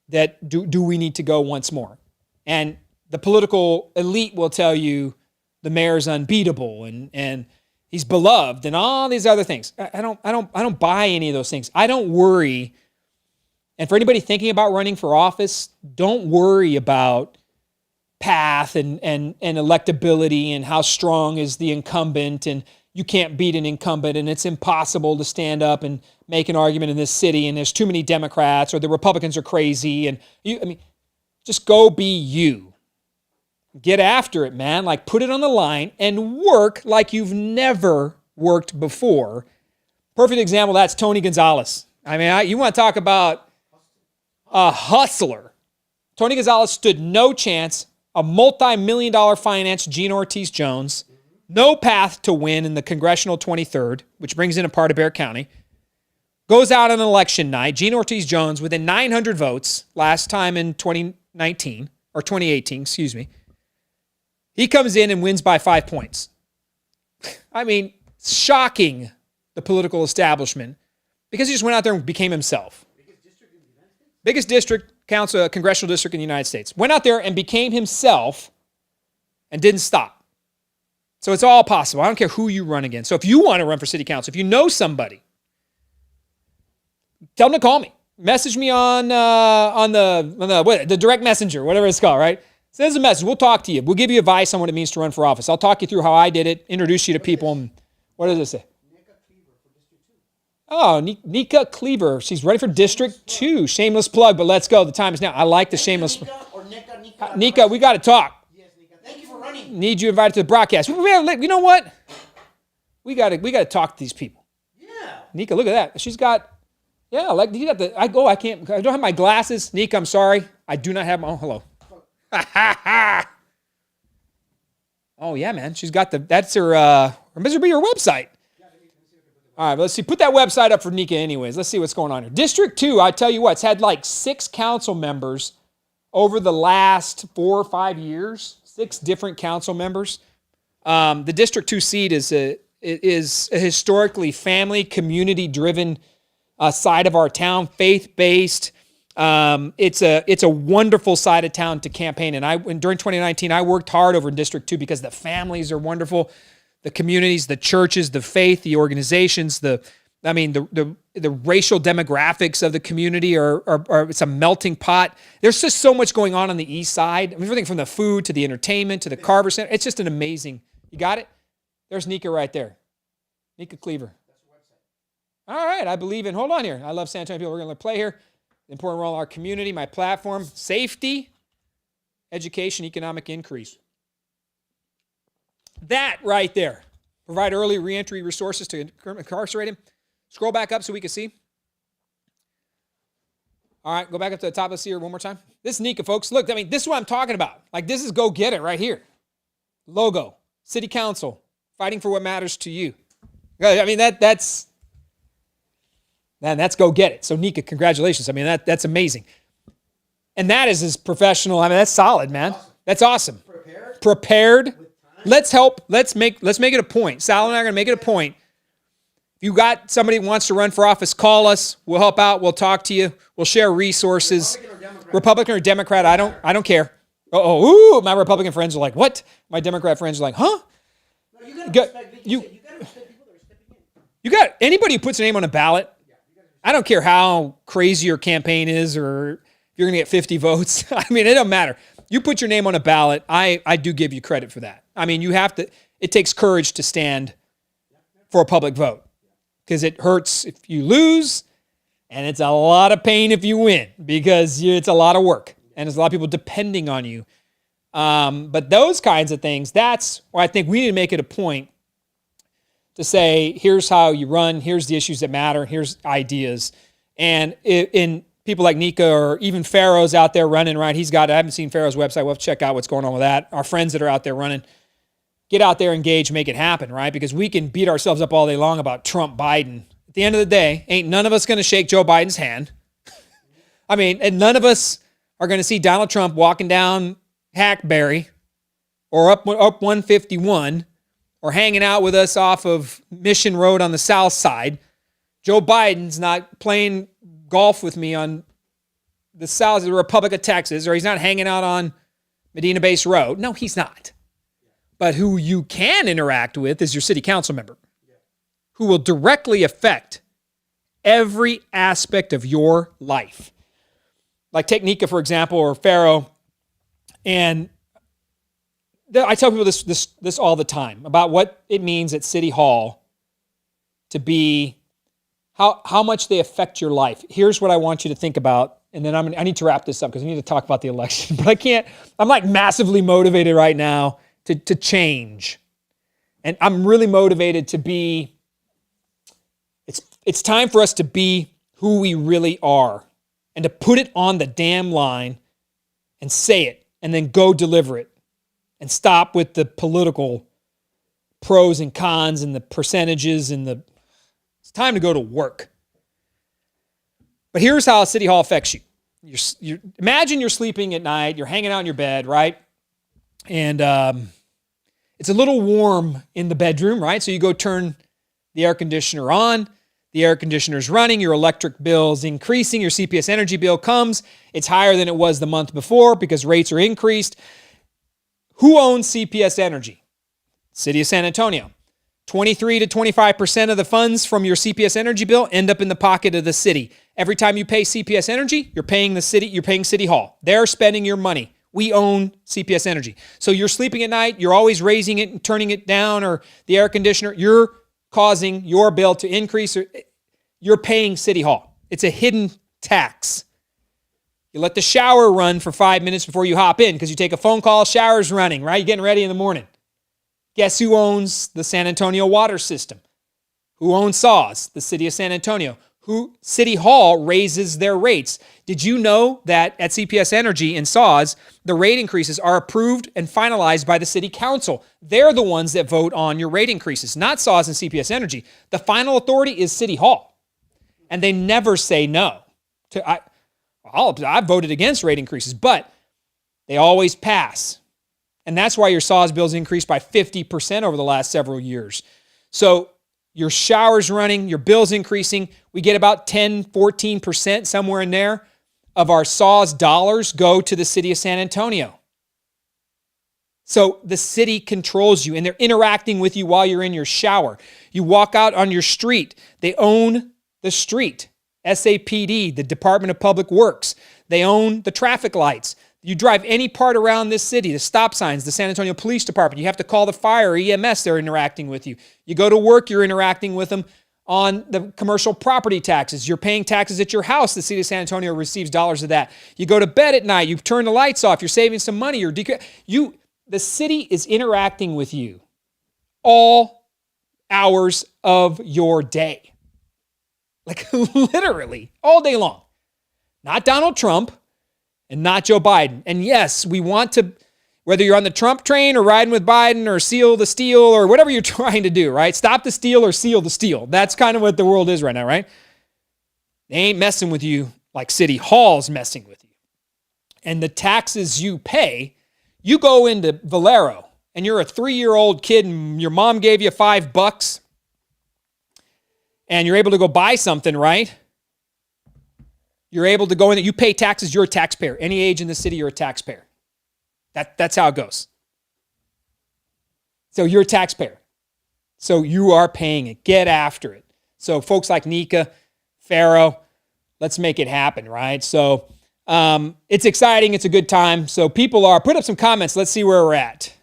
that do we need to go once more? And the political elite will tell you the mayor's unbeatable and he's beloved and all these other things. I don't buy any of those things. I don't worry. And for anybody thinking about running for office, don't worry about path and electability and how strong is the incumbent, and you can't beat an incumbent and it's impossible to stand up and make an argument in this city and there's too many Democrats or the Republicans are crazy. And just go be you. Get after it, man. Like, put it on the line and work like you've never worked before. Perfect example, that's Tony Gonzalez. I mean, you want to talk about a hustler. Tony Gonzalez stood no chance. A multi-million-dollar finance, Gene Ortiz Jones. No path to win in the congressional 23rd, which brings in a part of Bexar County. Goes out on election night. Gene Ortiz Jones, within 900 votes, last time in 2019, or 2018, excuse me. He comes in and wins by 5 points. I mean, shocking, the political establishment, because he just went out there and became himself. Biggest district, council, congressional district in the United States. Went out there and became himself and didn't stop. So it's all possible. I don't care who you run against. So if you want to run for city council, if you know somebody, tell them to call me. Message me on the direct messenger, whatever it's called, right? Send us a message. We'll talk to you. We'll give you advice on what it means to run for office. I'll talk you through how I did it, introduce you to people. And what does it say? Oh, Nika Cleaver. She's ready for District 2. Shameless plug, but let's go. The time is now. I like the shameless. Nika, we got to talk. Yes, Nika. Thank you for running. Need you invited to the broadcast. You know what? We got to talk to these people. Yeah. Nika, look at that. She's got, yeah, like you got the. I don't have my glasses. Nika, I'm sorry. I do not have my. Oh, hello. Oh yeah, man. She's got that's her. This would be her website. All right, let's see. Put that website up for Nika anyways. Let's see what's going on here. District 2, I tell you what, it's had like 6 council members over the last 4 or 5 years. 6 different council members. The District 2 seat is a historically family, community-driven side of our town, faith-based. It's a wonderful side of town to campaign. And during 2019, I worked hard over in District 2 because the families are wonderful. The communities, the churches, the faith, the organizations, the racial demographics of the community are it's a melting pot. There's just so much going on the east side. Everything from the food to the entertainment to the Carver Center. It's just an amazing. You got it? There's Nika right there. Nika Cleaver. That's the website. All right, I believe in. Hold on here. I love San Antonio people. We're going to play here. The important role in our community, my platform, safety, education, economic increase. That right there. Provide early reentry resources to incarcerate him. Scroll back up so we can see. All right, go back up to the top. Let's see her one more time. This is Nika, folks. Look, this is what I'm talking about. Like, this is go get it right here. Logo, city council, fighting for what matters to you. That's go get it. So Nika, congratulations. That's amazing. And that is as professional. That's solid, man. Awesome. That's awesome. Prepared. Let's help. Let's make it a point. Sal and I are going to make it a point. If you got somebody who wants to run for office, call us. We'll help out. We'll talk to you. We'll share resources. Republican or Democrat, I don't care. My Republican friends are like, what? My Democrat friends are like, huh? No, you got to respect people that are stepping in. You got anybody who puts a name on a ballot. I don't care how crazy your campaign is or if you're going to get 50 votes. It don't matter. You put your name on a ballot, I do give you credit for that. You have to, it takes courage to stand for a public vote because it hurts if you lose and it's a lot of pain if you win because it's a lot of work and there's a lot of people depending on you. But those kinds of things, that's why I think we need to make it a point to say, here's how you run, here's the issues that matter, here's ideas. And in people like Nika or even Pharaoh's out there running, right? I haven't seen Pharaoh's website. We'll have to check out what's going on with that. Our friends that are out there running, get out there, engage, make it happen, right? Because we can beat ourselves up all day long about Trump, Biden. At the end of the day, ain't none of us going to shake Joe Biden's hand. And none of us are going to see Donald Trump walking down Hackberry or up 151 or hanging out with us off of Mission Road on the south side. Joe Biden's not playing golf with me on the south of the Republic of Texas, or he's not hanging out on Medina Base Road. No, he's not. But who you can interact with is your city council member, who will directly affect every aspect of your life. Like take Nika, for example, or Pharaoh. And I tell people this all the time about what it means at City Hall to be, how much they affect your life. Here's what I want you to think about. And then I need to wrap this up because I need to talk about the election. But I can't, I'm like massively motivated right now to change. And I'm really motivated to be, it's time for us to be who we really are and to put it on the damn line and say it and then go deliver it and stop with the political pros and cons and the percentages and it's time to go to work. But here's how City Hall affects you. Imagine you're sleeping at night, you're hanging out in your bed, right? And it's a little warm in the bedroom, right? So you go turn the air conditioner on. The air conditioner's running, your electric bill's increasing, your CPS Energy bill comes. It's higher than it was the month before because rates are increased. Who owns CPS Energy? City of San Antonio. 23 to 25% of the funds from your CPS Energy bill end up in the pocket of the city. Every time you pay CPS Energy, you're paying the city, you're paying City Hall. They're spending your money. We own CPS Energy. So you're sleeping at night, you're always raising it and turning it down, or the air conditioner, you're causing your bill to increase, or you're paying City Hall. It's a hidden tax. You let the shower run for 5 minutes before you hop in because you take a phone call, shower's running, right? You're getting ready in the morning. Guess who owns the San Antonio water system? Who owns SAWS? The City of San Antonio. City Hall raises their rates. Did you know that at CPS Energy and SAWS, the rate increases are approved and finalized by the City Council? They're the ones that vote on your rate increases, not SAWS and CPS Energy. The final authority is City Hall, and they never say no. I've voted against rate increases, but they always pass. And that's why your SAWS bills increased by 50% over the last several years. So your shower's running, your bill's increasing. We get about 10, 14%, somewhere in there, of our SAWS dollars go to the city of San Antonio. So the city controls you, and they're interacting with you while you're in your shower. You walk out on your street. They own the street. SAPD, the Department of Public Works. They own the traffic lights. You drive any part around this city, the stop signs, the San Antonio Police Department, you have to call the fire or EMS, they're interacting with you. You go to work, you're interacting with them on the commercial property taxes. You're paying taxes at your house. The city of San Antonio receives dollars of that. You go to bed at night, you turn the lights off, you're saving some money. The city is interacting with you all hours of your day. Like literally all day long. Not Donald Trump. And not Joe Biden. And yes, we want to, whether you're on the Trump train or riding with Biden or seal the steal or whatever you're trying to do, right? Stop the steal or seal the steal. That's kind of what the world is right now, right? They ain't messing with you like City Hall's messing with you. And the taxes you pay, you go into Valero and you're a 3-year-old kid and your mom gave you $5 and you're able to go buy something, right? You're able to go in there. You pay taxes. You're a taxpayer. Any age in the city, you're a taxpayer. That's how it goes. So you're a taxpayer. So you are paying it. Get after it. So folks like Nika, Pharaoh, let's make it happen, right? So it's exciting. It's a good time. So put up some comments. Let's see where we're at.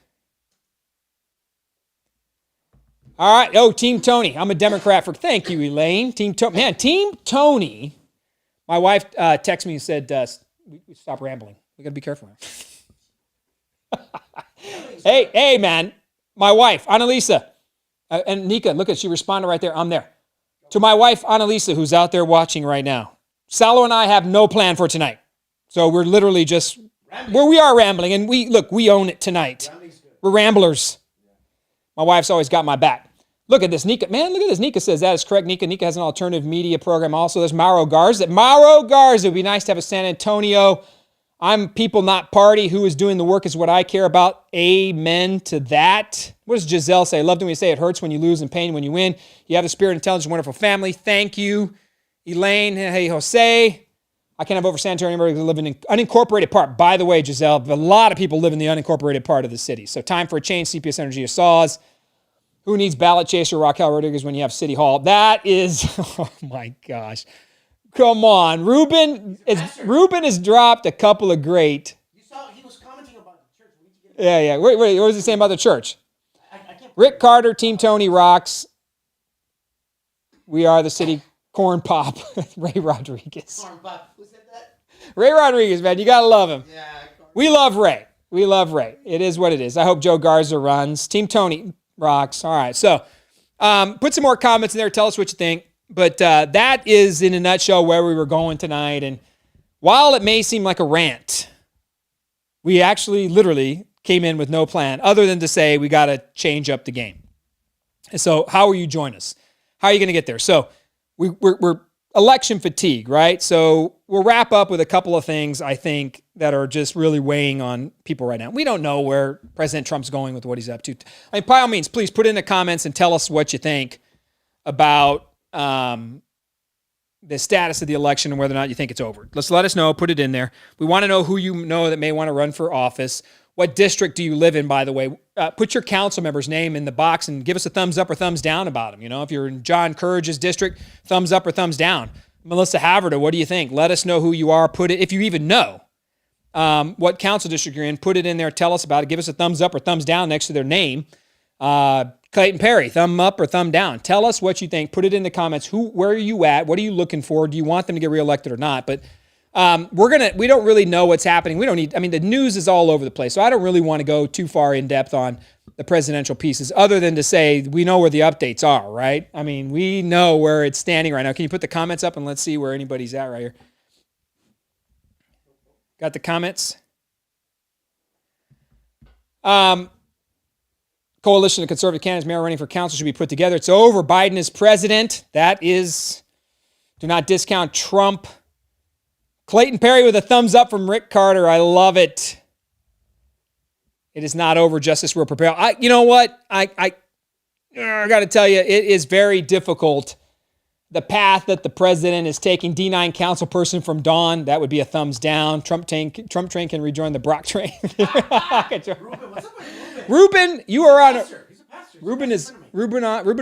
All right. Oh, Team Tony. I'm a Democrat thank you, Elaine. Team Tony. My wife texted me and said, we stop rambling. We got to be careful here. hey, man. My wife, Annalisa, and Nika, look at, she responded right there. I'm there. To my wife, Annalisa, who's out there watching right now. Salo and I have no plan for tonight. So we're literally just, we are rambling. And we own it tonight. We're ramblers. My wife's always got my back. Look at this, Nika. Man, look at this. Nika says that is correct. Nika has an alternative media program also. There's Mauro Garza. Mauro Garza. It would be nice to have a San Antonio. I'm people, not party. Who is doing the work is what I care about. Amen to that. What does Giselle say? I love when you say it hurts when you lose and pain when you win. You have the spirit, intelligence, wonderful family. Thank you. Elaine. Hey, Jose. I can't have over sanitary neighborhoods that live in an unincorporated part. By the way, Giselle, a lot of people live in the unincorporated part of the city. So time for a change, CPS Energy saws. Who needs ballot chaser Raquel Rodriguez when you have City Hall? That is, oh my gosh. Come on. Ruben has dropped a couple of great. You saw he was commenting about the church. Yeah. Wait. What was he saying about the church? I can't. Rick Carter, Team Tony rocks. We are the city corn pop. Ray Rodriguez. Who said that? Ray Rodriguez, man. You got to love him. Yeah. We love Ray. It is what it is. I hope Joe Garza runs. Team Tony rocks. All right. So put some more comments in there. Tell us what you think. But that is, in a nutshell, where we were going tonight. And while it may seem like a rant, we actually literally came in with no plan other than to say we got to change up the game. And so how will you join us? How are you going to get there? So we're election fatigue, right? So we'll wrap up with a couple of things, I think, that are just really weighing on people right now. We don't know where President Trump's going with what he's up to. I mean, by all means, please put in the comments and tell us what you think about the status of the election and whether or not you think it's over. Let us know. Put it in there. We want to know who you know that may want to run for office. What district do you live in, by the way? Put your council member's name in the box and give us a thumbs up or thumbs down about him. You know, if you're in John Courage's district, thumbs up or thumbs down. Melissa Haverda, what do you think? Let us know who you are. Put it, if you even know what council district you're in, put it in there. Tell us about it. Give us a thumbs up or thumbs down next to their name. Clayton Perry, thumb up or thumb down. Tell us what you think. Put it in the comments. Where are you at? What are you looking for? Do you want them to get reelected or not? But we don't really know what's happening. The news is all over the place. So I don't really want to go too far in depth on the presidential pieces other than to say we know where the updates are, right? I mean, we know where it's standing right now. Can you put the comments up and let's see where anybody's at right here? Got the comments? Coalition of conservative candidates, mayor running for council should be put together. It's over. Biden is president. Do not discount Trump. Clayton Perry with a thumbs up from Rick Carter. I love it. It is not over. Justice will prevail. You know what? I got to tell you, it is very difficult. The path that the president is taking, D9 councilperson from Dawn, that would be a thumbs down. Trump train can rejoin the Brock train. Ruben, what's up with Ruben? Ruben, you are on. He's a pastor. Ruben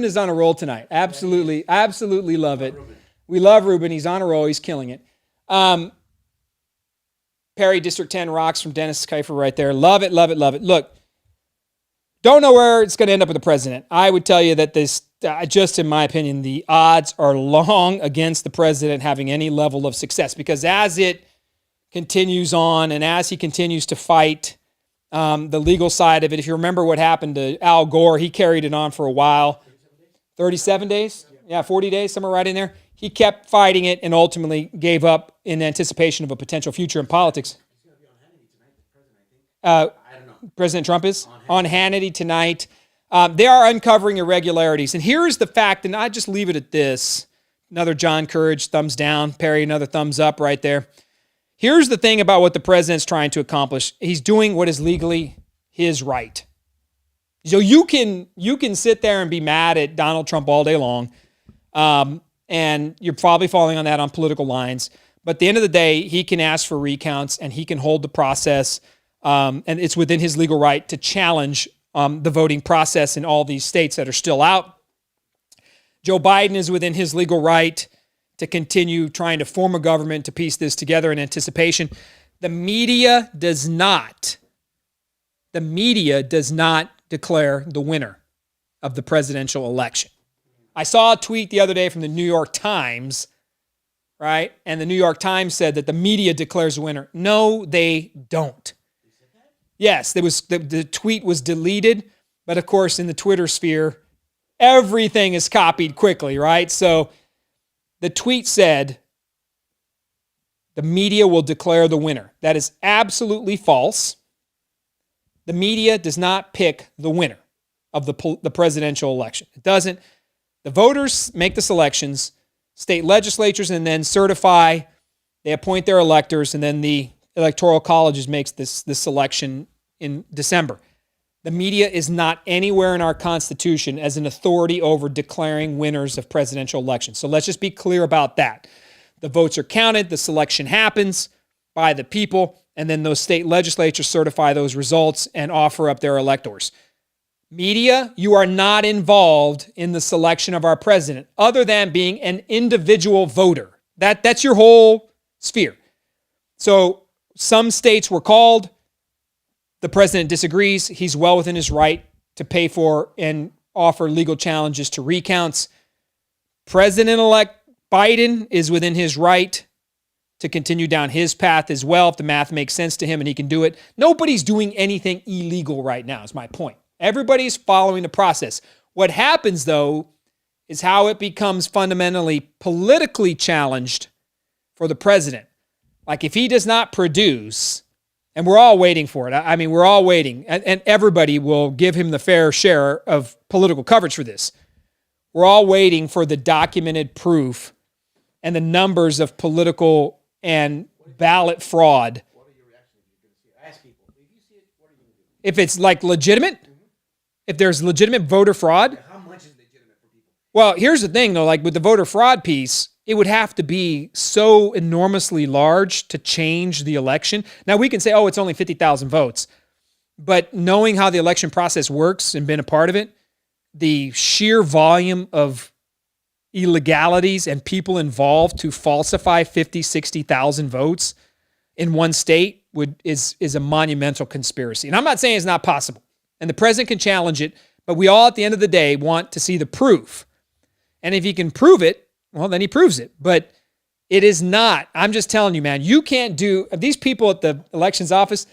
is on a roll tonight. Absolutely love it. We love Ruben. He's on a roll. He's killing it. Perry, District 10 rocks from Dennis Kiefer right there. Love it. Look, don't know where it's going to end up with the president. I would tell you that this, just in my opinion, the odds are long against the president having any level of success because as it continues on and as he continues to fight the legal side of it, if you remember what happened to Al Gore, he carried it on for a while. 37 days? Yeah, 40 days, somewhere right in there. He kept fighting it and ultimately gave up in anticipation of a potential future in politics. He's going to be on Hannity tonight, the president, I think. I don't know. President Trump is on Hannity tonight. They are uncovering irregularities. And here's the fact, and I just leave it at this. Another John Courage, thumbs down. Perry, another thumbs up right there. Here's the thing about what the president's trying to accomplish. He's doing what is legally his right. So you can sit there and be mad at Donald Trump all day long. And you're probably falling on that on political lines. But at the end of the day, he can ask for recounts and he can hold the process. And it's within his legal right to challenge the voting process in all these states that are still out. Joe Biden is within his legal right to continue trying to form a government to piece this together in anticipation. The media does not declare the winner of the presidential election. I saw a tweet the other day from the New York Times, right? And the New York Times said that the media declares a winner. No, they don't. Yes, the tweet was deleted, but of course in the Twitter sphere, everything is copied quickly, right? So the tweet said, the media will declare the winner. That is absolutely false. The media does not pick the winner of the presidential election. It doesn't. The voters make the selections, state legislatures, and then certify. They appoint their electors, and then the electoral colleges makes this selection in December. The media is not anywhere in our Constitution as an authority over declaring winners of presidential elections. So let's just be clear about that. the votes are counted, the selection happens by the people, and then those state legislatures certify those results and offer up their electors. Media, you are not involved in the selection of our president other than being an individual voter. That's your whole sphere. So some states were called. The president disagrees. He's well within his right to pay for and offer legal challenges to recounts. President-elect Biden is within his right to continue down his path as well if the math makes sense to him and he can do it. Nobody's doing anything illegal right now, is my point. Everybody's following the process. What happens, though, is how it becomes fundamentally politically challenged for the president. Like if he does not produce, and we're all waiting for it. I mean, we're all waiting, and everybody will give him the fair share of political coverage for this. We're all waiting for the documented proof and the numbers of political and ballot fraud. What are your reactions if you're going to see it? I ask people, if you see it, what are you going to do? If it's like legitimate, if there's legitimate voter fraud. How much is legitimate for people? Well, here's the thing though, like with the voter fraud piece, it would have to be so enormously large to change the election. Now we can say, oh, it's only 50,000 votes. But knowing how the election process works and been a part of it, the sheer volume of illegalities and people involved to falsify 50, 60,000 votes in one state is a monumental conspiracy. And I'm not saying it's not possible. And the president can challenge it, but we all at the end of the day want to see the proof. And if he can prove it, well, then he proves it. But it is not. I'm just telling you, man, you can't do, these people at the elections office,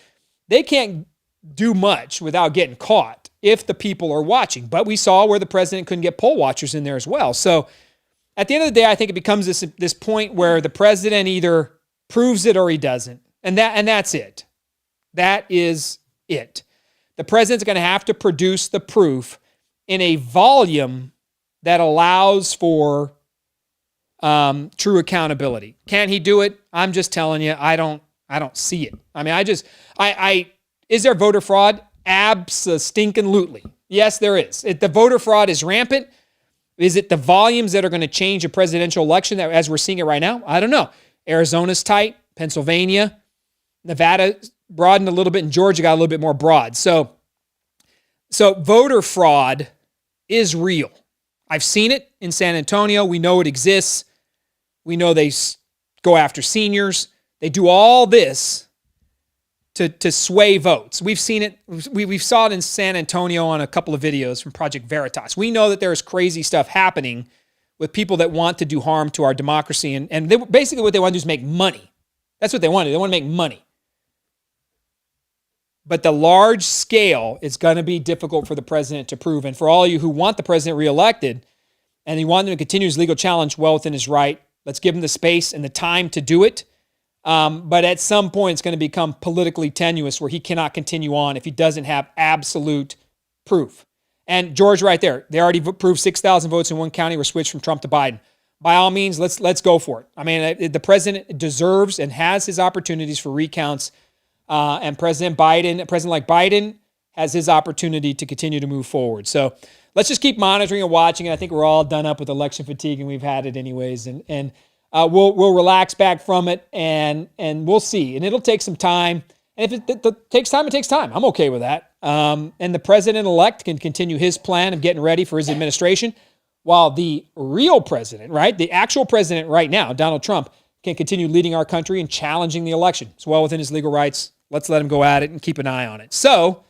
they can't do much without getting caught if the people are watching. But we saw where the president couldn't get poll watchers in there as well. So at the end of the day, I think it becomes this point where the president either proves it or he doesn't. And that's it. That is it. The president's going to have to produce the proof in a volume that allows for true accountability. Can he do it? I'm just telling you, I don't see it. I mean, is there voter fraud? Abso-stinking-lutely. Yes, there is. The voter fraud is rampant. Is it the volumes that are going to change a presidential election that, as we're seeing it right now? I don't know. Arizona's tight. Pennsylvania. Nevada broadened a little bit, and Georgia got a little bit more broad. So voter fraud is real. I've seen it in San Antonio. We know it exists. We know they go after seniors. They do all this to sway votes. We've seen it. We saw it in San Antonio on a couple of videos from Project Veritas. We know that there's crazy stuff happening with people that want to do harm to our democracy. And basically what they want to do is make money. That's what they want to do. They want to make money. But the large scale is going to be difficult for the president to prove. And for all of you who want the president reelected and you want him to continue his legal challenge well within his right, let's give him the space and the time to do it. But at some point, it's going to become politically tenuous where he cannot continue on if he doesn't have absolute proof. And George, right there, they already proved 6,000 votes in one county were switched from Trump to Biden. By all means, let's go for it. I mean, the president deserves and has his opportunities for recounts. And President-elect Biden has his opportunity to continue to move forward. So let's just keep monitoring and watching. And I think we're all done up with election fatigue, and we've had it anyways. And we'll relax back from it, and we'll see. And it'll take some time. And if it takes time, it takes time. I'm okay with that. And the president-elect can continue his plan of getting ready for his administration, while the real president, right, the actual president right now, Donald Trump, can continue leading our country and challenging the election. It's well within his legal rights. Let's let him go at it and keep an eye on it. So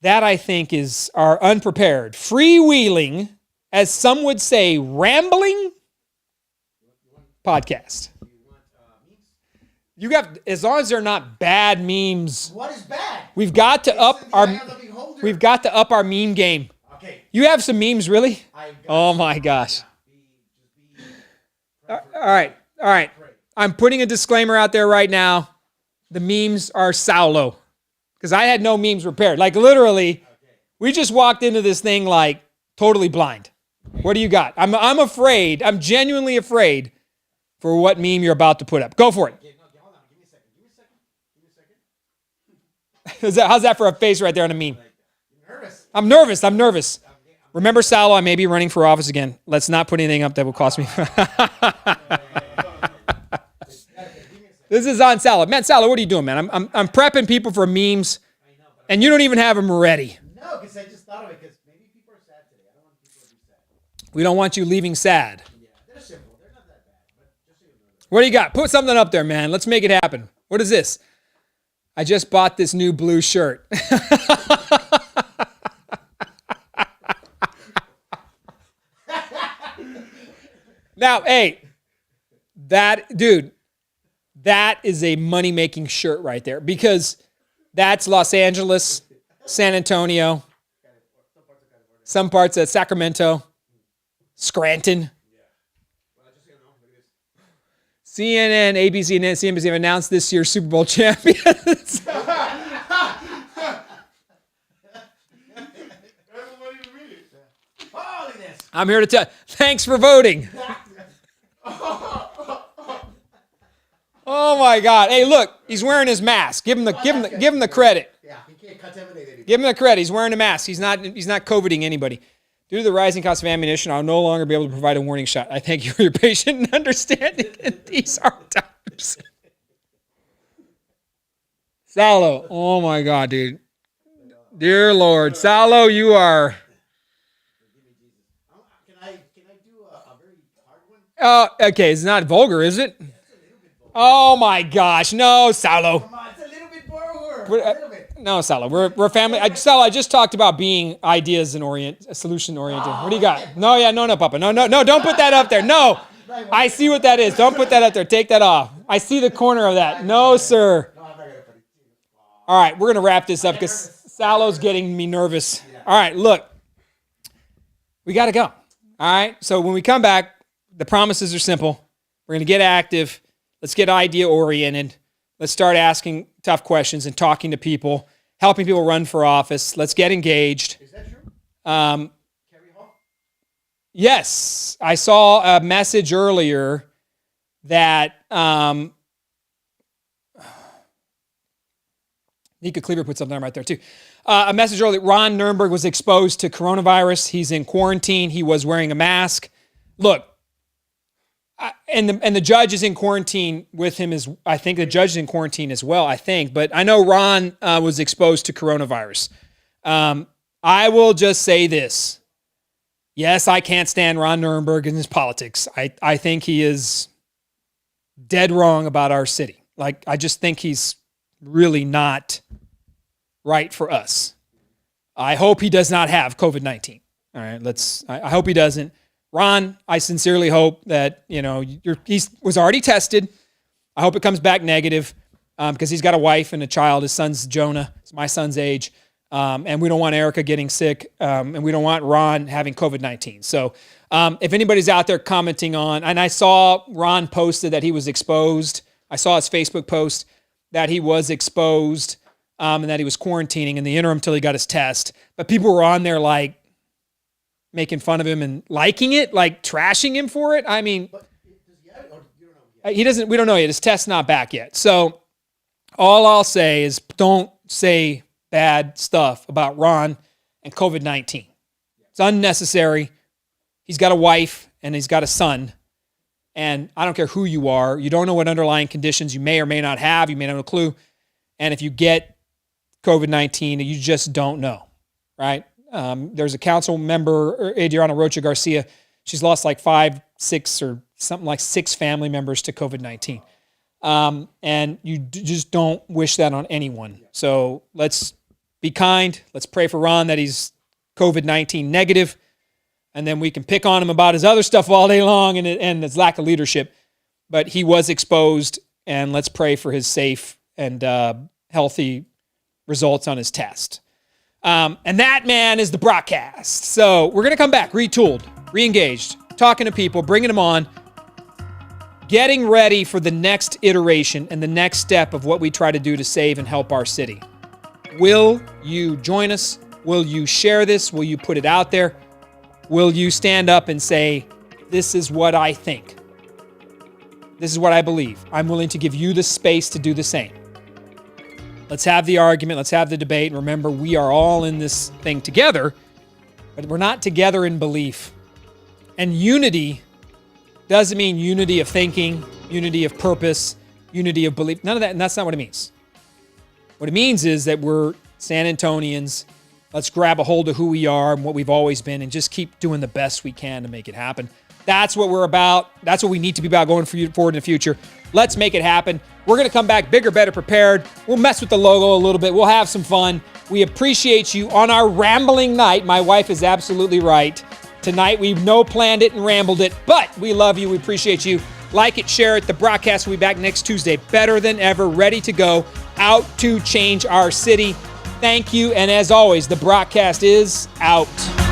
that, I think, is our unprepared, freewheeling, as some would say, rambling podcast. You got, as long as they're not bad memes. What is bad? We've got to up our meme game. Okay. You have some memes, really? Oh my gosh. All right. I'm putting a disclaimer out there right now. The memes are Saulo, because I had no memes prepared. Like literally, we just walked into this thing like totally blind. What do you got? I'm afraid. I'm genuinely afraid for what meme you're about to put up. Go for it. Hold on. Give me a second. How's that for a face right there on a meme? Nervous. I'm nervous. Remember, Saulo, I may be running for office again. Let's not put anything up that will cost me. This is on Salo. Man, Salo, what are you doing, man? I'm prepping people for memes, and you don't even have them ready. No, because I just thought of it, because maybe people are sad today. I don't want people to be sad. We don't want you leaving sad. Yeah, they're simple. They're not that bad. But just so you know. What do you got? Put something up there, man. Let's make it happen. What is this? I just bought this new blue shirt. Now, hey, that is a money-making shirt right there, because that's Los Angeles, San Antonio, some parts of Sacramento, Scranton. CNN, ABC, and CNBC have announced this year's Super Bowl champions. Holiness. I'm here to tell. Thanks for voting. Oh my God! Hey, look, he's wearing his mask. Give him the credit. Yeah, he can't contaminate anything. Give him the credit. He's wearing a mask. He's not COVIDing anybody. Due to the rising cost of ammunition, I'll no longer be able to provide a warning shot. I thank you for your patience and understanding in these hard times. Salo, oh my God, dude. Dear Lord, Salo, you are. Can I do a very hard one? Okay, it's not vulgar, is it? Oh my gosh, no, Salo. Come on, it's a little bit vulgar. A little bit. No, Salo, we're family. Salo, I just talked about being ideas and solution oriented. What do you got? No, Papa. No, don't put that up there. No, I see what that is. Don't put that up there. Take that off. I see the corner of that. No, sir. No, I'm not gonna put it. All right, we're gonna wrap this up because Salo's getting me nervous. All right, look, we got to go. All right, so when we come back, the promises are simple. We're gonna get active. Let's get idea oriented. Let's start asking tough questions and talking to people, helping people run for office. Let's get engaged. Is that true? Um, Carrie Hall? yes, I saw a message earlier that Nika Cleaver put something on right there too. A message earlier, Ron Nirenberg was exposed to coronavirus. He's in quarantine. He was wearing a mask. Look, and the judge is in quarantine with him. I think the judge is in quarantine as well, I think. But I know Ron was exposed to coronavirus. I will just say this. Yes, I can't stand Ron Nirenberg and his politics. I think he is dead wrong about our city. Like, I just think he's really not right for us. I hope he does not have COVID-19. All right, I hope he doesn't. Ron, I sincerely hope that, he was already tested. I hope it comes back negative because he's got a wife and a child. His son's Jonah. It's my son's age. And we don't want Erica getting sick. And we don't want Ron having COVID-19. So if anybody's out there commenting on, and I saw Ron posted that he was exposed. I saw his Facebook post that he was exposed and that he was quarantining in the interim till he got his test. But people were on there like, making fun of him and liking it, like trashing him for it. I mean, But does he have it, or you don't know yet? he doesn't. We don't know yet. His test's not back yet. So all I'll say is don't say bad stuff about Ron and COVID-19. It's unnecessary. He's got a wife and he's got a son. And I don't care who you are. You don't know what underlying conditions you may or may not have. You may not have a clue. And if you get COVID-19, you just don't know, right? There's a council member, Adriana Rocha Garcia. She's lost like 5, 6, or something like 6 family members to COVID-19. And you just don't wish that on anyone. So let's be kind. Let's pray for Ron that he's COVID-19 negative. And then we can pick on him about his other stuff all day long and his lack of leadership. But he was exposed, and let's pray for his safe and healthy results on his test. And that, man, is the broadcast. So we're going to come back retooled, re-engaged, talking to people, bringing them on, getting ready for the next iteration and the next step of what we try to do to save and help our city. Will you join us? Will you share this? Will you put it out there? Will you stand up and say, this is what I think? This is what I believe. I'm willing to give you the space to do the same. Let's have the argument. Let's have the debate. And remember, we are all in this thing together, but we're not together in belief. And unity doesn't mean unity of thinking, unity of purpose, unity of belief. None of that, and that's not what it means. What it means is that we're San Antonians. Let's grab a hold of who we are and what we've always been and just keep doing the best we can to make it happen. That's what we're about. That's what we need to be about going forward in the future. Let's make it happen. We're going to come back bigger, better prepared. We'll mess with the logo a little bit. We'll have some fun. We appreciate you on our rambling night. My wife is absolutely right. Tonight, we've planned it and rambled it, but we love you. We appreciate you. Like it, share it. The broadcast will be back next Tuesday. Better than ever, ready to go, out to change our city. Thank you. And as always, the broadcast is out.